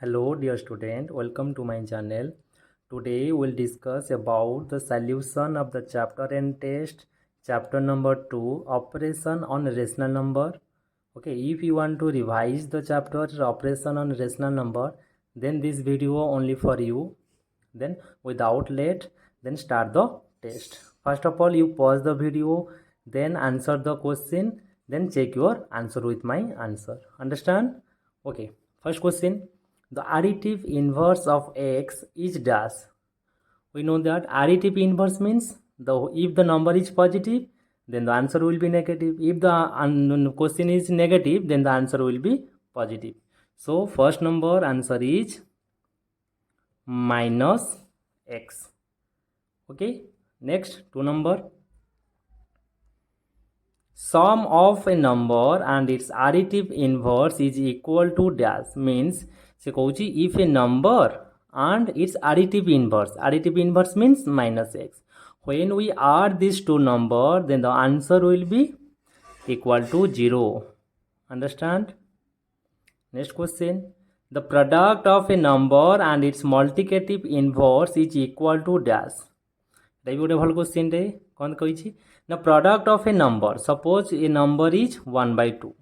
Hello dear student, welcome to my channel. Today we'll discuss about the solution of the chapter and test, chapter number 2, operation on rational number. Okay, if you want to revise the chapter operation on rational number, then this video only for you. Then without late, then start the test. First of all, you pause the video, then answer the question, then check your answer with my answer. Understand? Okay, first question. The additive inverse of x is dash. We know that additive inverse means if the number is positive, then the answer will be negative. If the question is negative, then the answer will be positive. So first number answer is minus x. Okay, next 2 number. Sum of a number and its additive inverse is equal to dash means se kouchi if a number and its additive inverse means minus x. When we add these two numbers, then the answer will be equal to 0. Understand? Next question. The product of a number and its multiplicative inverse is equal to dash. That is a question. Kon koichi? The product of a number, suppose a number is 1 by 2.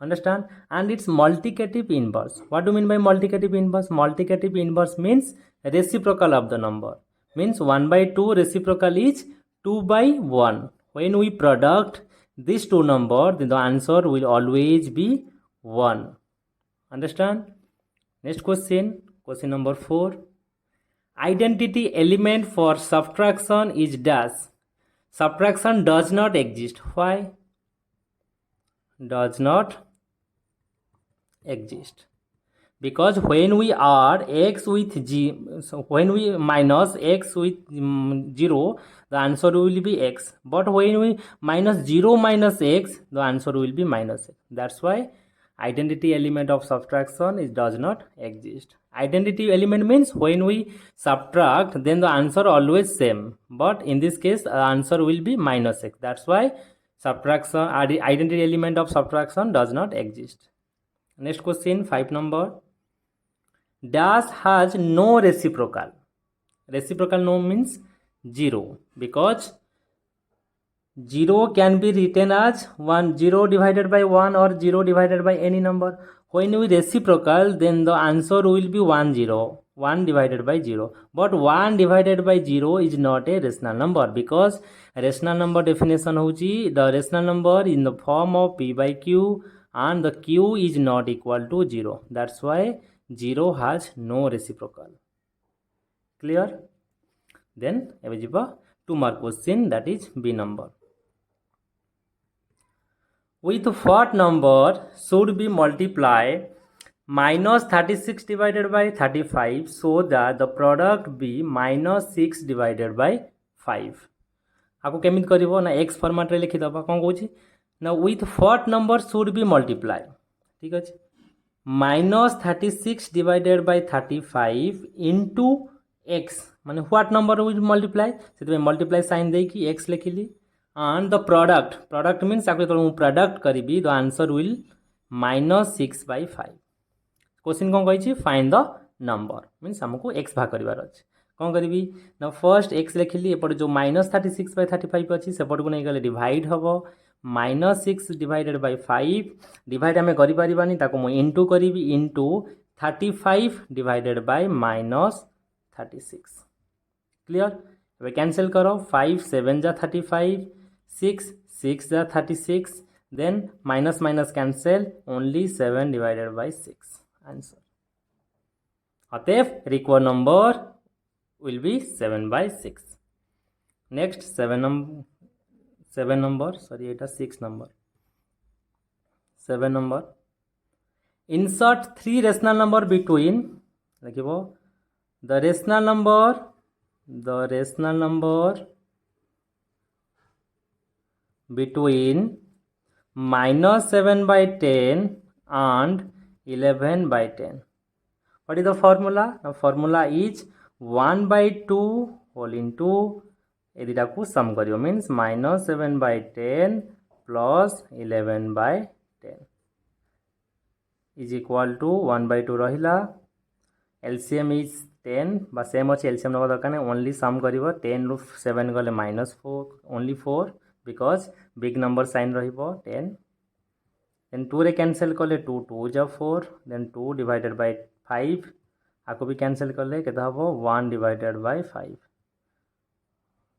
Understand? And its multiplicative inverse. What do you mean by multiplicative inverse? Multiplicative inverse means reciprocal of the number. Means 1 by 2 reciprocal is 2 by 1. When we product these two numbers, then the answer will always be 1. Understand? Next question. Question number 4. Identity element for subtraction is dash. Subtraction does not exist. Why? Does not exist. Because when we add x with g, so when we minus x with 0, the answer will be x. But when we minus 0 minus x, the answer will be minus x. That's why identity element of subtraction does not exist. Identity element means when we subtract, then the answer always same. But in this case, the answer will be minus x. That's why subtraction identity element of subtraction does not exist. Next question, 5 number. Dash has no reciprocal. Reciprocal no means 0, because 0 can be written as 0 divided by 1 or 0 divided by any number. When we reciprocal, then the answer will be 1 divided by 0. But 1 divided by 0 is not a rational number, because rational number definition hochi the rational number in the form of p by q, and the q is not equal to 0. That's why 0 has no reciprocal. Clear? Then we have 2 more question, that is B number. With what number should be multiply minus 36 divided by 35 so that the product be minus 6 divided by 5? आपको केमित करिवो ना x format रे लिखि दबा कोन कहूची ना with what number should be multiply. ठीक अछि, minus 36 divided by 35 into x माने what number will multiply, सेते multiply sign दे कि x लिखिली. And the product means आपको product करिबी, the answer will minus 6 by 5. Question कौन कही फाइंड द नंबर मीन्स हमको x भाग करिवार अछि. कौन करिबी ना फर्स्ट x लिखिली, एपट जो minus 36 by 35 अछि सेपट को नै गले डिवाइड हबो. minus 6 divided by 5 डिवाइड हमें करि परिबानी, ताको मु इनटू करिबी into 35 divided by minus 36. Clear? एबे कैंसिल करो. 5 7 जा 35, 6 6 जा 36, then minus minus cancel, only 7 divided by 6. Answer. अतएव required number will be 7 by 6. Next 7 number, sorry এটা 6 number. 7 number. Insert 3 rational number between, लिखिबो the rational number between minus 7 by 10 and 11 by 10. What is the formula? The formula is 1 by 2 whole into एदिटाकू सम करियो means minus 7 by 10 plus 11 by 10. Is equal to 1/2 रहिला LCM is 10 बा same अच्छे LCM नवा दरकार नहीं only some करिवो 10 रु 7 गले -4 only 4 because big number sign रहिबो 10 देन 2 रे कैंसिल कले 2 2 जा 4 देन 2 डिवाइडेड बाय 5 आको भी कैंसिल कले केता हबो 1 divided by 5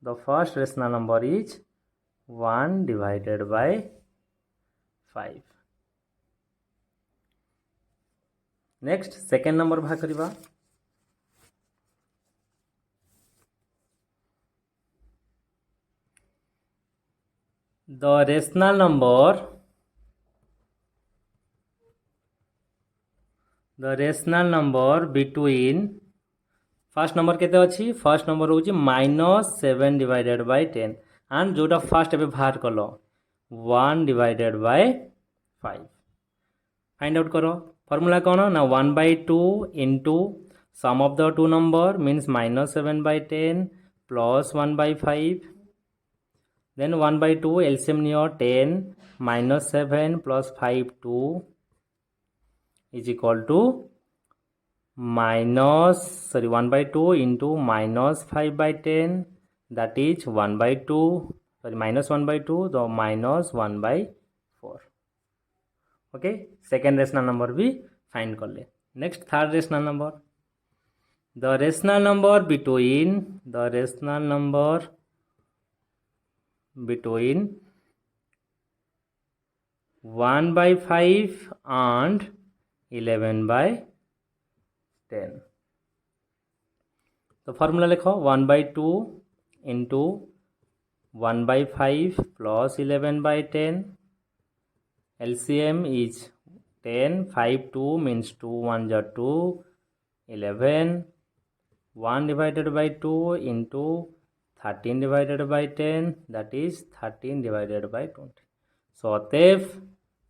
the first rational number is 1 divided by 5 next second number भाग करिबा the rational number between first number केते अछि फर्स्ट नंबर होची -7 डिवाइडेड बाय 10 एंड जोटा फर्स्ट एबे बाहर कलो 1 डिवाइडेड बाय 5 फाइंड आउट करो फॉर्मूला कौन ना 1/2 into sum of the two number means -7/10 plus 1/5 then 1/2 LCM नियो 10 -7 plus 5 2 is equal to 1/2 into -5/10 that is 1/2 sorry -1/2 the -1/4 okay second rational number भी find कर ले next third rational number the rational number between 1/5 and 11/10 तो formula लिखो 1/2 into 1/5 plus 11/10 LCM is 10 5 2 means 2 1 जा 2 11 1 divided by 2 into 13 divided by 10 that is 13 divided by 20 so theref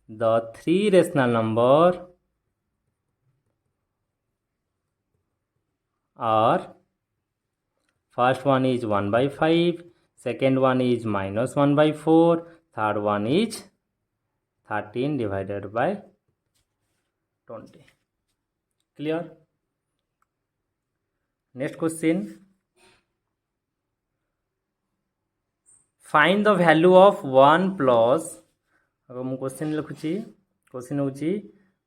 the three rational number are first one is 1/5 second one is -1/4 third one is 13 divided by 20 clear next question find the value of 1 plus अगर मु question लिखुची question होची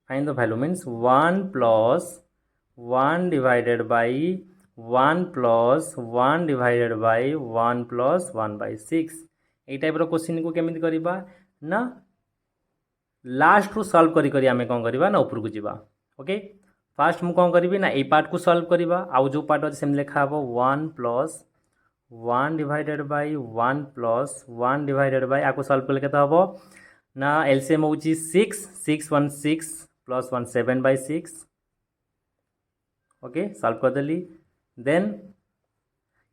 find the value means 1 plus 1 divided by 1 plus 1 divided by 1 plus 1/6 এই type रो question को केमिति करिबा ना last रु solve करी करी आमे कोन करिबा ना ऊपर को जिबा ओके फर्स्ट मु कोन करिबी ना ए पार्ट को सॉल्व करिबा आउ जो पार्ट अछि सेम लिखा हबो 1 plus 1 divided by 1 plus 1 divided by आको सॉल्व करले केता हबो ना एलसीएम होची 6 6 1 6 plus 1 7/6 ओके सॉल्व कर देली देन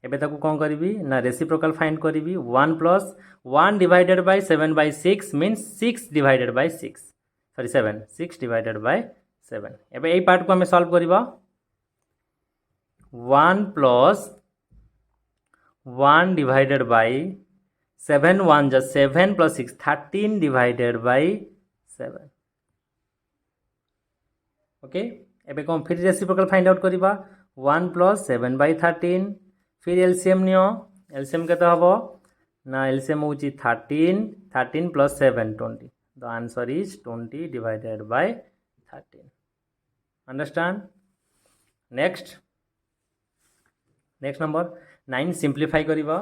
एबे ताको कोन करबी ना रेसिप्रोकल फाइंड करबी 1 plus 1 divided by 7/6 means 6 divided by 6 sorry 7 6 divided by 7 एबे ए पार्ट को हमें सॉल्व करबा 1 plus 1 divided by 7 1 just 7 plus 6 13 divided by 7 okay एबे कोन फिर रेसिप्रोकल फाइंड आउट करबा 1 plus 7/13 फिर एलसीएम नियो एलसीएम केता हबो ना एलसीएम होची 13 plus 7 20 the answer is 20 divided by 13 understand next number 9 simplify करिबा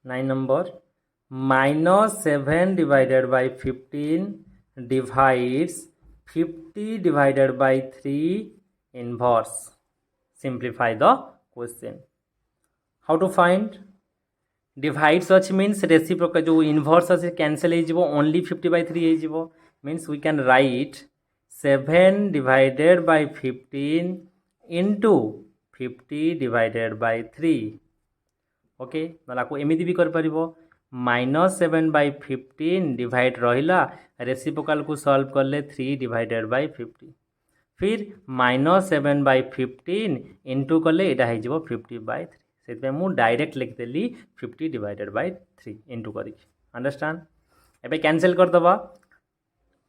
9 number -7 divided by 15 divides 50 divided by 3 inverse simplify the question how to find divides such means reciprocal जो inverse আছে cancel हो जिवो only 50/3 हो जिवो means we can write 7 divided by 15 into 50 divided by 3 okay नला को एमिति भी कर परिबो -7/15 डिवाइड रहिला रेसिप्रोकल को सॉल्व करले 3 डिवाइडेड बाय 50 फिर -7/15 इंटू करले एटा हो जिवो 50/3 से मु डायरेक्ट लिखदेली 50 डिवाइडेड बाय 3 इंटू करी अंडरस्टैंड एबे कैंसिल करदबा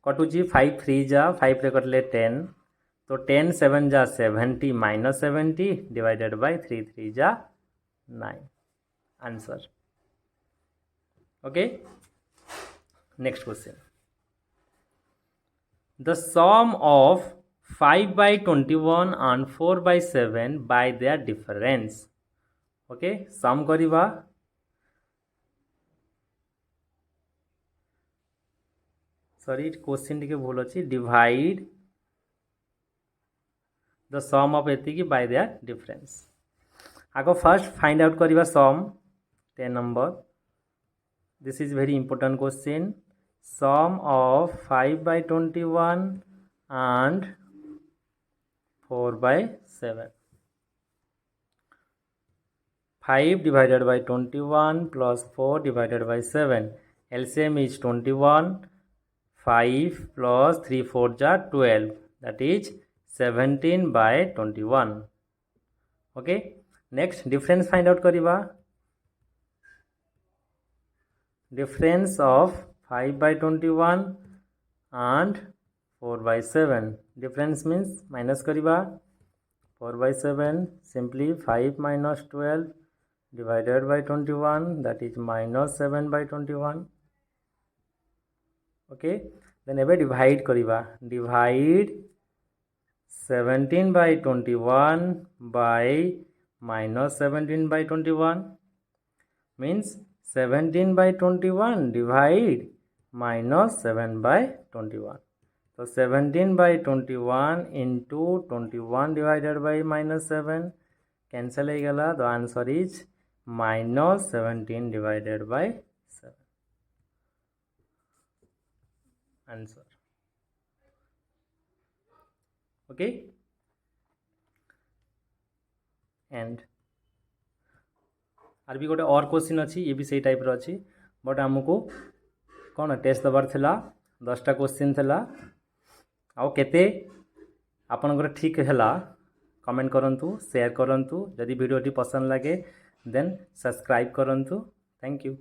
कटुची 5 3 जा 5 रे कटले 10 तो 10 7 जा 70 माइनस 70 डिवाइडेड बाय 3 3 जा 9 answer okay next question the sum of 5 by 21 and 4 by 7 by their difference okay sum करिबा सॉरी क्वेश्चन टिके भूल अछि डिवाइड द सम ऑफ एतिकी बाय देयर डिफरेंस आगो फर्स्ट फाइंड आउट करिबा sum 10 number this is very important question sum of 5 by 21 and 4 by 7 5 divided by 21 plus 4 divided by 7 LCM is 21 5 plus 3 4 ja 12 that is 17 by 21 okay next difference find out kariba difference of 5 by 21 and 4 by 7 difference means minus kariba 4 by 7 simply 5 minus 12 divided by 21 that is minus 7 by 21 okay then ebe divide kariba divide 17 by 21 by minus 17 by 21 means 17 by 21 divide minus 7 by 21 so 17 by 21 into 21 divided by minus 7 cancel ho gala the answer is minus 17 divided by 7 answer okay and are भी गोटे और question अच्छी ये भी सही type रो अच्छी but आमको कौन टेस्ट दबार थिला 10टा क्वेश्चन थिला आउ केते आपनकर ठीक हैला कमेंट करंतु शेयर करंतु यदि वीडियो टी पसंद लगे देन सब्सक्राइब करंतु थैंक यू।